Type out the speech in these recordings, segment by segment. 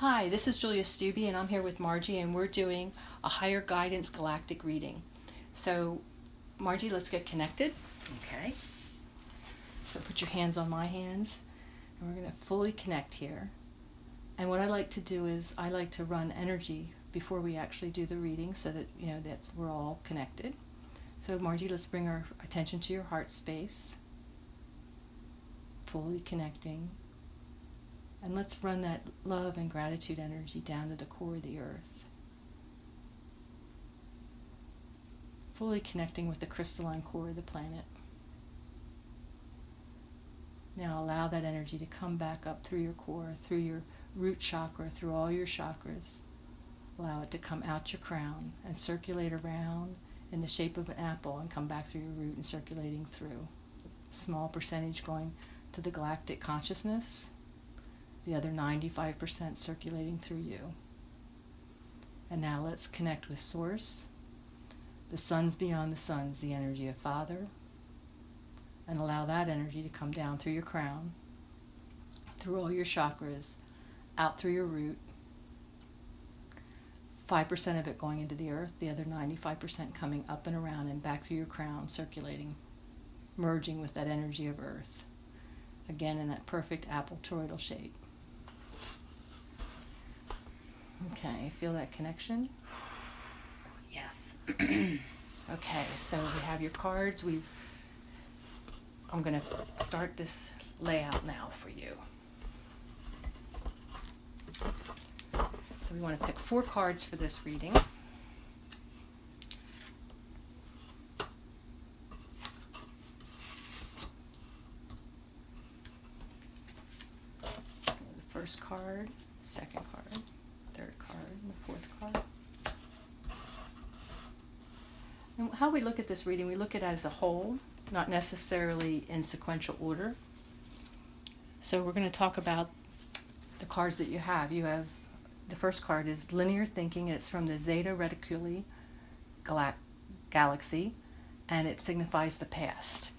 Hi, this is Julia Stubbe, and I'm here with Margie, and we're doing a Higher Guidance Galactic reading. So, Margie, let's get connected. Okay. So put your hands on my hands, and we're going to fully connect here. And what I like to do is I like to run energy before we actually do the reading so that, we're all connected. So, Margie, let's bring our attention to your heart space. Fully connecting. And let's run that love and gratitude energy down to the core of the earth. Fully connecting with the crystalline core of the planet. Now allow that energy to come back up through your core, through your root chakra, through all your chakras. Allow it to come out your crown and circulate around in the shape of an apple and come back through your root and circulating through. Small percentage going to the galactic consciousness. The other 95% circulating through you. And now let's connect with Source, the suns beyond the suns, the energy of Father, and allow that energy to come down through your crown, through all your chakras, out through your root. 5% of it going into the earth, the other 95% coming up and around and back through your crown, circulating, merging with that energy of earth. Again, in that perfect apple toroidal shape. Okay, feel that connection? Yes. Okay, so we have your cards. I'm going to start this layout now for you. So we want to pick 4 cards for this reading. The first card, second card, third card, and the fourth card. And how we look at this reading, we look at it as a whole, not necessarily in sequential order. So we're going to talk about the cards that you have. You have, the first card is Linear Thinking. It's from the Zeta Reticuli galaxy, and it signifies the past.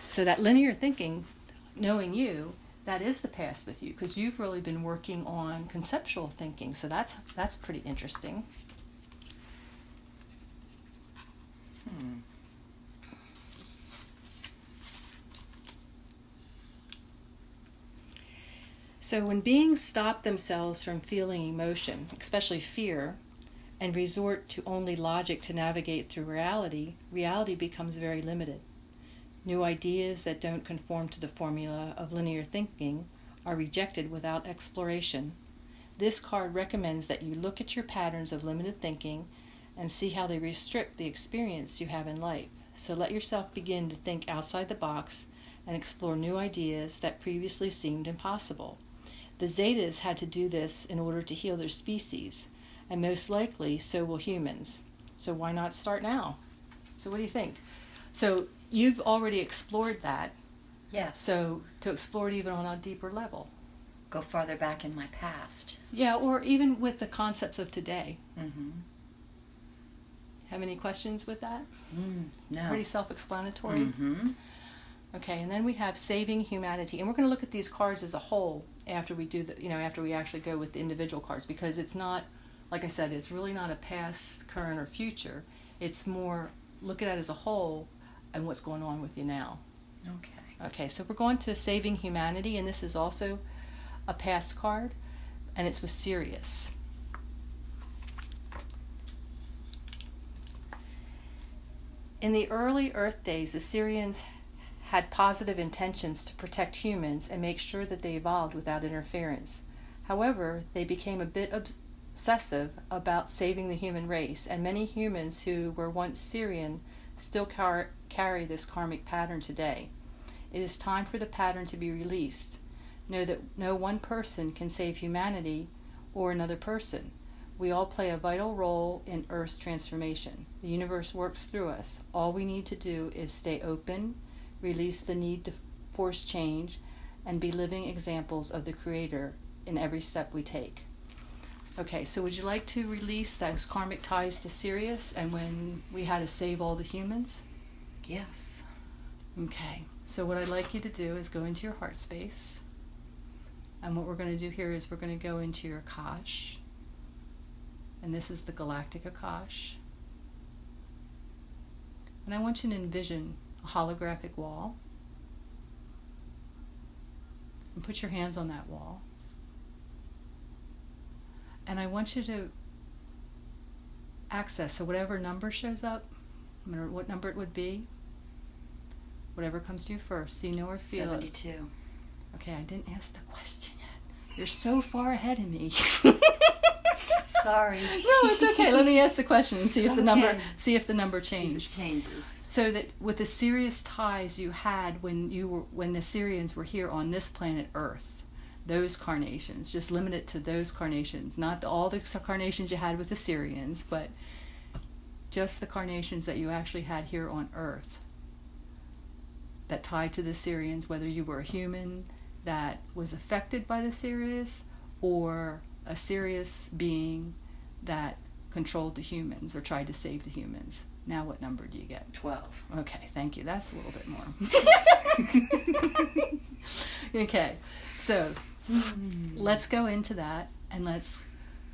So that linear thinking, knowing you, that is the past with you, because you've really been working on conceptual thinking. So that's pretty interesting. So when beings stop themselves from feeling emotion, especially fear, and resort to only logic to navigate through reality, reality becomes very limited. New ideas that don't conform to the formula of linear thinking are rejected without exploration. This card recommends that you look at your patterns of limited thinking and see how they restrict the experience you have in life. So let yourself begin to think outside the box and explore new ideas that previously seemed impossible. The Zetas had to do this in order to heal their species, and most likely so will humans. So why not start now? So what do you think? So you've already explored that. Yes. So to explore it even on a deeper level. Go farther back in my past. Yeah, or even with the concepts of today. Mm-hmm. Have any questions with that? No. Pretty self-explanatory. Mm-hmm. Okay, and then we have Saving Humanity, and we're going to look at these cards as a whole after we do after we actually go with the individual cards, because it's not, like I said, it's really not a past, current, or future. It's more look at it as a whole and what's going on with you now. Okay, so we're going to Saving Humanity, and this is also a past card, and it's with Sirius. In the early Earth days, the Sirians had positive intentions to protect humans and make sure that they evolved without interference. However, they became a bit obsessive about saving the human race, and many humans who were once Sirian still carry this karmic pattern today. It is time for the pattern to be released. Know that no one person can save humanity or another person. We all play a vital role in Earth's transformation. The universe works through us. All we need to do is stay open, release the need to force change, and be living examples of the Creator in every step we take. Okay, so would you like to release those karmic ties to Sirius and when we had to save all the humans? Yes. Okay, so what I'd like you to do is go into your heart space And what we're going to do here is we're going to go into your Akash. And this is the Galactic Akash. And I want you to envision a holographic wall. And put your hands on that wall. And I want you to access, so whatever number shows up, no matter what number it would be, whatever comes to you first, see, know, or feel 72. it. Okay, I didn't ask the question yet. You're so far ahead of me. Sorry. No, it's okay. Let me ask the question and see if the number changes. Changes. So that with the serious ties you had when the Syrians were here on this planet Earth, those carnations, just limit it to those carnations, not all the carnations you had with the Syrians, but just the carnations that you actually had here on Earth that tied to the Syrians, whether you were a human that was affected by the Sirius or a Sirius being that controlled the humans or tried to save the humans. Now what number do you get? 12. Okay, thank you. That's a little bit more. Okay, so let's go into that and let's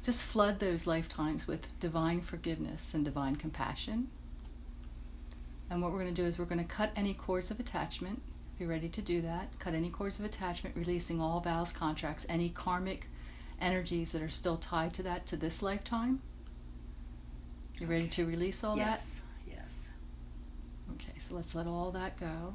just flood those lifetimes with divine forgiveness and divine compassion. And what we're going to do is we're going to cut any cords of attachment. If you're ready to do that, cut any cords of attachment, releasing all vows, contracts, any karmic energies that are still tied to that, to this lifetime. You ready to release all that? Yes. Okay, so let's let all that go.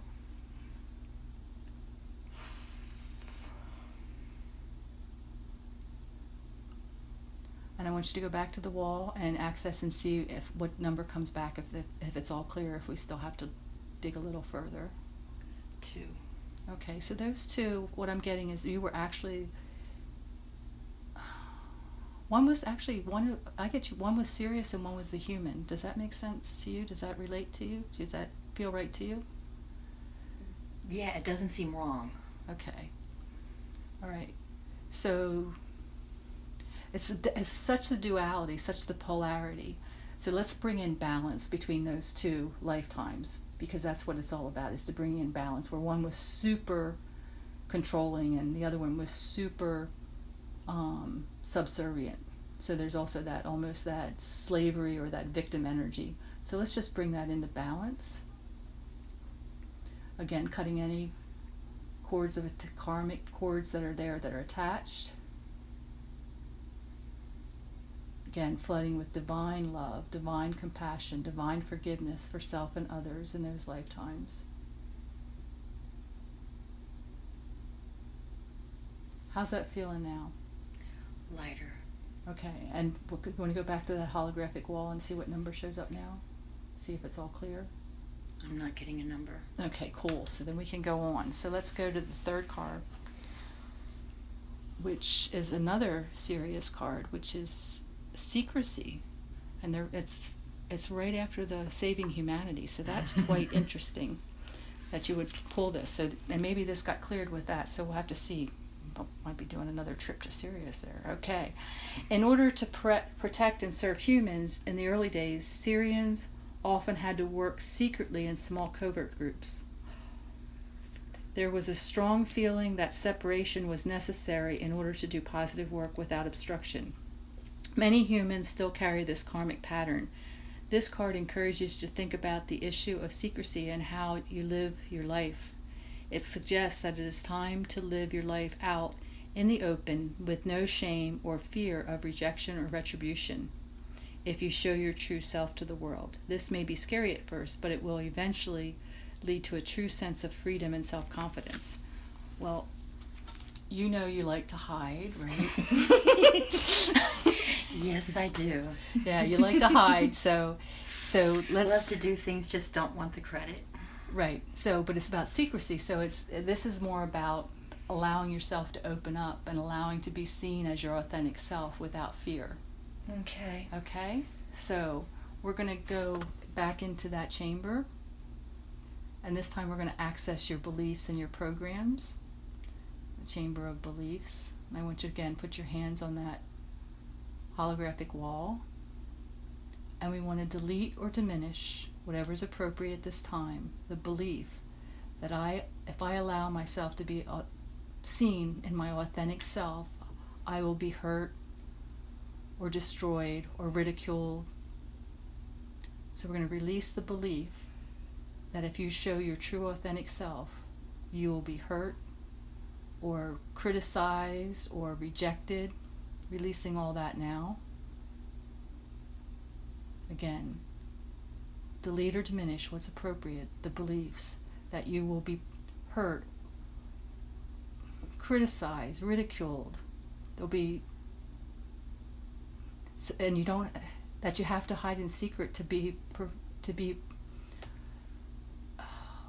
And I want you to go back to the wall and access and see if what number comes back, if it's all clear, if we still have to dig a little further. 2. Okay, so those two, what I'm getting is you were actually, one was serious and one was the human. Does that make sense to you? Does that relate to you? Does that feel right to you? Yeah, it doesn't seem wrong. Okay. All right. So it's such the duality, such the polarity. So let's bring in balance between those two lifetimes, because that's what it's all about, is to bring in balance, where one was super controlling and the other one was super subservient. So there's also that, almost that slavery or that victim energy. So let's just bring that into balance. Again, cutting any cords of karmic cords that are there that are attached. Again, flooding with divine love, divine compassion, divine forgiveness for self and others in those lifetimes. How's that feeling now? Lighter. Okay, and you want to go back to that holographic wall and see what number shows up now? See if it's all clear? I'm not getting a number. Okay, cool. So then we can go on. So let's go to the third card, which is another serious card, which is secrecy. And it's right after the saving humanity. So that's quite interesting that you would pull this. So, and maybe this got cleared with that. So we'll have to see. Might be doing another trip to Sirius there. Okay. In order to protect and serve humans in the early days, Syrians often had to work secretly in small covert groups. There was a strong feeling that separation was necessary in order to do positive work without obstruction. Many humans still carry this karmic pattern. This card encourages you to think about the issue of secrecy and how you live your life. It suggests that it is time to live your life out in the open with no shame or fear of rejection or retribution if you show your true self to the world. This may be scary at first, but it will eventually lead to a true sense of freedom and self-confidence. Well, you know you like to hide, right? Yes, I do. Yeah, you like to hide, so let's... Love to do things, just don't want the credit. Right. So, but it's about secrecy. So this is more about allowing yourself to open up and allowing to be seen as your authentic self without fear. Okay. Okay? So we're going to go back into that chamber. And this time we're going to access your beliefs and your programs. The chamber of beliefs. And I want you to, again, put your hands on that holographic wall. And we want to delete or diminish whatever is appropriate this time, the belief that if I allow myself to be seen in my authentic self, I will be hurt or destroyed or ridiculed. So we're going to release the belief that if you show your true authentic self, you will be hurt or criticized or rejected. Releasing all that now. Again, delete or diminish what's appropriate, the beliefs that you will be hurt, criticized, ridiculed. There'll be, and you don't, that you have to hide in secret to be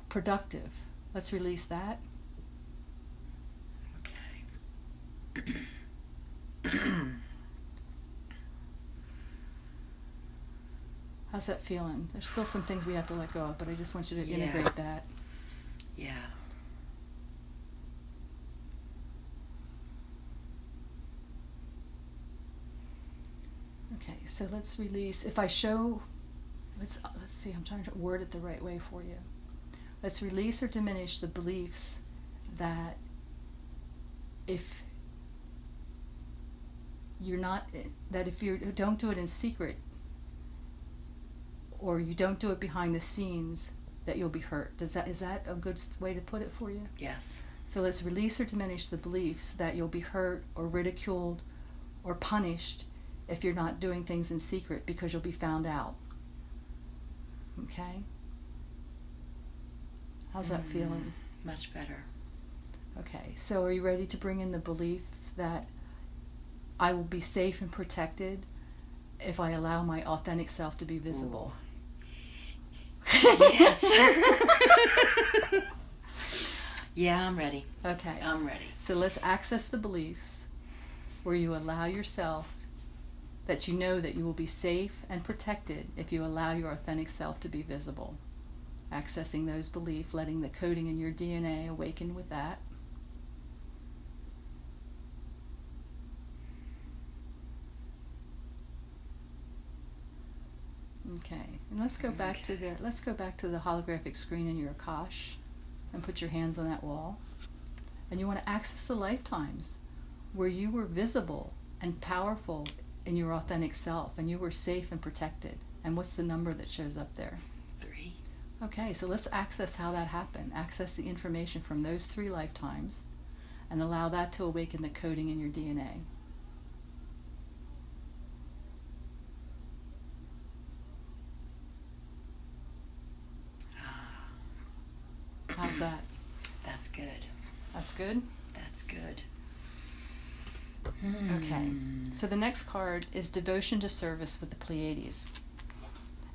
productive. Let's release that. Okay. How's that feeling? There's still some things we have to let go of, but I just want you to integrate that. Yeah. Okay, so let's release. If I show, let's see, I'm trying to word it the right way for you. Let's release or diminish the beliefs that if you're not, that if you don't do it in secret, or you don't do it behind the scenes, that you'll be hurt. Is that a good way to put it for you? Yes. So let's release or diminish the beliefs that you'll be hurt or ridiculed or punished if you're not doing things in secret because you'll be found out. Okay? How's that feeling? Much better. Okay, so are you ready to bring in the belief that I will be safe and protected if I allow my authentic self to be visible? Yes. Yeah, I'm ready. Okay. I'm ready. So let's access the beliefs where you allow yourself, that you know that you will be safe and protected if you allow your authentic self to be visible. Accessing those beliefs, letting the coding in your DNA awaken with that. Okay, and let's go back to the holographic screen in your Akash, and put your hands on that wall. And you want to access the lifetimes where you were visible and powerful in your authentic self, and you were safe and protected. And what's the number that shows up there? 3. Okay, so let's access how that happened. Access the information from those 3 lifetimes, and allow that to awaken the coding in your DNA. How's that? That's good. That's good? That's good. Okay, so the next card is Devotion to Service with the Pleiades.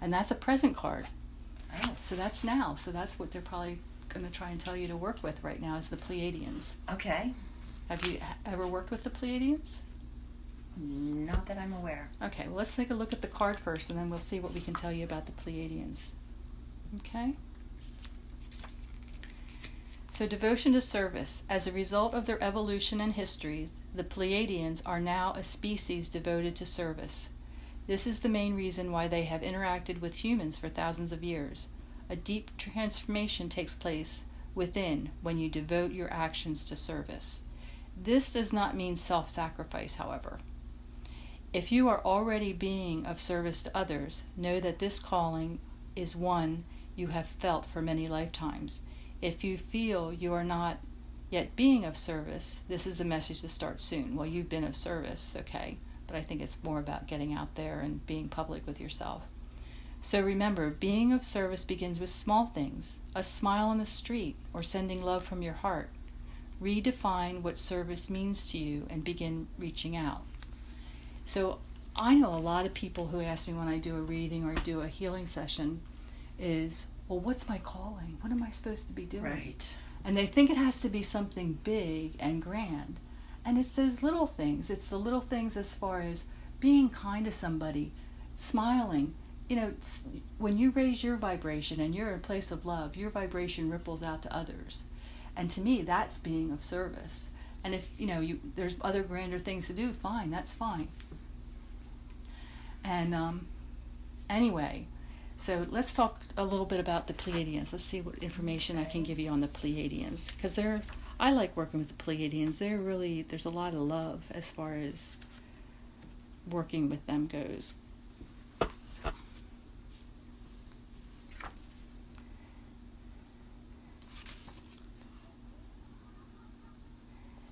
And that's a present card. Oh. So that's now. So that's what they're probably going to try and tell you to work with right now is the Pleiadians. Okay. Have you ever worked with the Pleiadians? Not that I'm aware. Okay, well, let's take a look at the card first, and then we'll see what we can tell you about the Pleiadians. Okay? So devotion to service. As a result of their evolution and history, the Pleiadians are now a species devoted to service. This is the main reason why they have interacted with humans for thousands of years. A deep transformation takes place within when you devote your actions to service. This does not mean self-sacrifice, however. If you are already being of service to others, know that this calling is one you have felt for many lifetimes. If you feel you are not yet being of service, this is a message to start soon. Well, you've been of service, okay, but I think it's more about getting out there and being public with yourself. So remember, being of service begins with small things, a smile on the street, or sending love from your heart. Redefine what service means to you and begin reaching out. So I know a lot of people who ask me when I do a reading or do a healing session is, well, what's my calling? What am I supposed to be doing? Right. And they think it has to be something big and grand. And it's those little things. It's the little things as far as being kind to somebody, smiling. You know, when you raise your vibration and you're in a place of love, your vibration ripples out to others. And to me, that's being of service. And if, there's other grander things to do, fine, that's fine. And anyway, so let's talk a little bit about the Pleiadians. Let's see what information I can give you on the Pleiadians. Because I like working with the Pleiadians. There's a lot of love as far as working with them goes.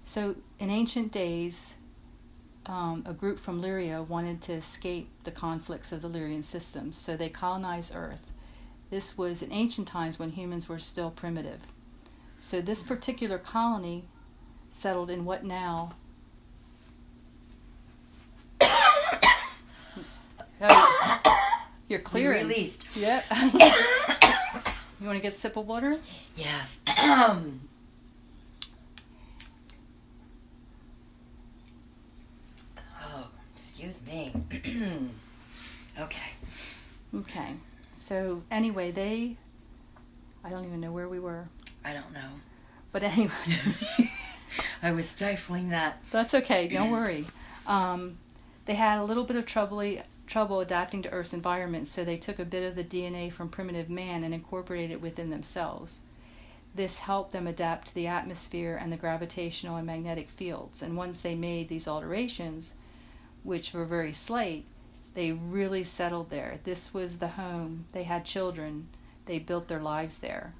So in ancient days, a group from Lyria wanted to escape the conflicts of the Lyrian systems, so they colonized Earth. This was in ancient times when humans were still primitive. So this particular colony settled in what now... You're clearing. You released. Yep. You want to get a sip of water? Yes. Excuse me. Okay. So anyway, I don't even know where we were. I don't know. But anyway. I was stifling that. That's okay. Don't worry. They had a little bit of trouble adapting to Earth's environment, so they took a bit of the DNA from primitive man and incorporated it within themselves. This helped them adapt to the atmosphere and the gravitational and magnetic fields. And once they made these alterations, which were very slight, they really settled there. This was the home. They had children. They built their lives there.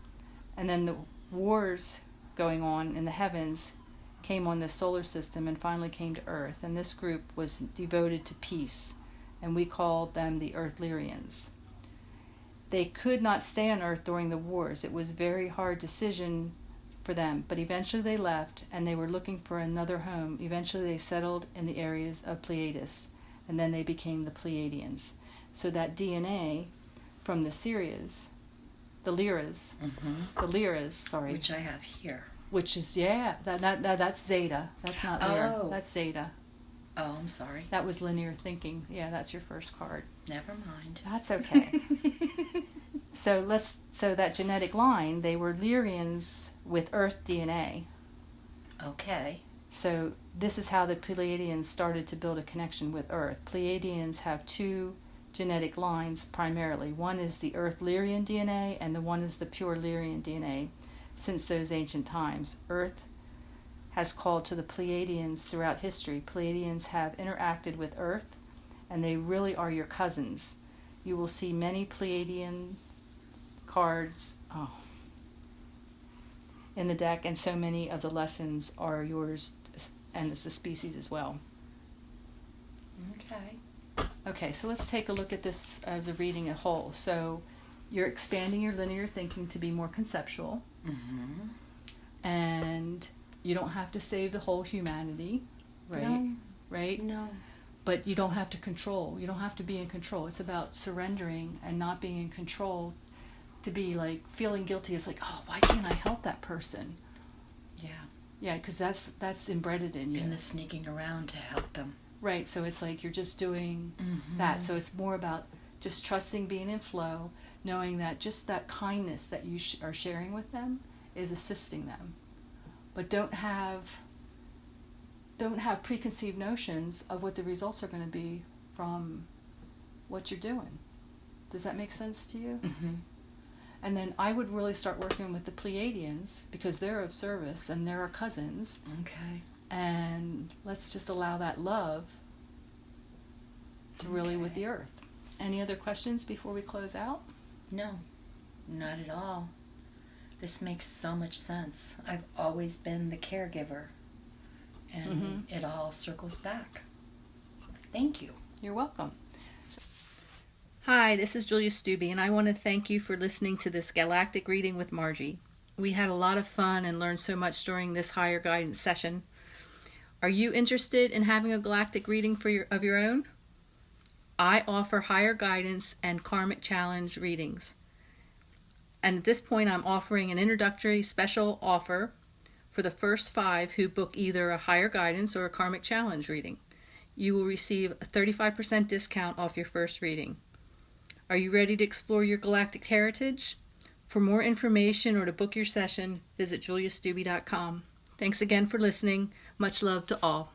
And then the wars going on in the heavens came on the solar system and finally came to Earth. And this group was devoted to peace, and we called them the Earth Lyrians. They could not stay on Earth during the wars. It was a very hard decision for them, but eventually they left, and they were looking for another home. Eventually they settled in the areas of Pleiades, and then they became the Pleiadians. So that DNA from the Lyras, sorry, which I have here, which is that's Zeta. That's not Lyra. That's Zeta. Oh, I'm sorry. That was linear thinking. Yeah, that's your first card. Never mind. That's okay. So that genetic line, they were Lyrians with Earth DNA. Okay. So this is how the Pleiadians started to build a connection with Earth. Pleiadians have two genetic lines primarily. One is the Earth Lyrian DNA, and the one is the pure Lyrian DNA. Since those ancient times, Earth has called to the Pleiadians throughout history. Pleiadians have interacted with Earth, and they really are your cousins. You will see many Pleiadian cards in the deck, and so many of the lessons are yours, and it's the species as well. Okay, so let's take a look at this as a reading a whole. So you're expanding your linear thinking to be more conceptual, and you don't have to save the whole humanity, right? No. Right? No. But you don't have to control. You don't have to be in control. It's about surrendering and not being in control. To be like feeling guilty is like, oh, why can't I help that person? Yeah, because that's embedded in you. And the sneaking around to help them. Right, so it's like you're just doing that. So it's more about just trusting, being in flow, knowing that just that kindness that you are sharing with them is assisting them. But don't have preconceived notions of what the results are going to be from what you're doing. Does that make sense to you? And then I would really start working with the Pleiadians, because they're of service and they're our cousins. Okay. And let's just allow that love to really with the Earth. Any other questions before we close out? No, not at all. This makes so much sense. I've always been the caregiver, and it all circles back. Thank you. You're welcome. Hi, this is Julia Stubbe, and I want to thank you for listening to this Galactic Reading with Margie. We had a lot of fun and learned so much during this Higher Guidance session. Are you interested in having a Galactic reading of your own? I offer Higher Guidance and Karmic Challenge readings. And at this point, I'm offering an introductory special offer for the first 5 who book either a Higher Guidance or a Karmic Challenge reading. You will receive a 35% discount off your first reading. Are you ready to explore your galactic heritage? For more information or to book your session, visit juliastubbe.com. Thanks again for listening. Much love to all.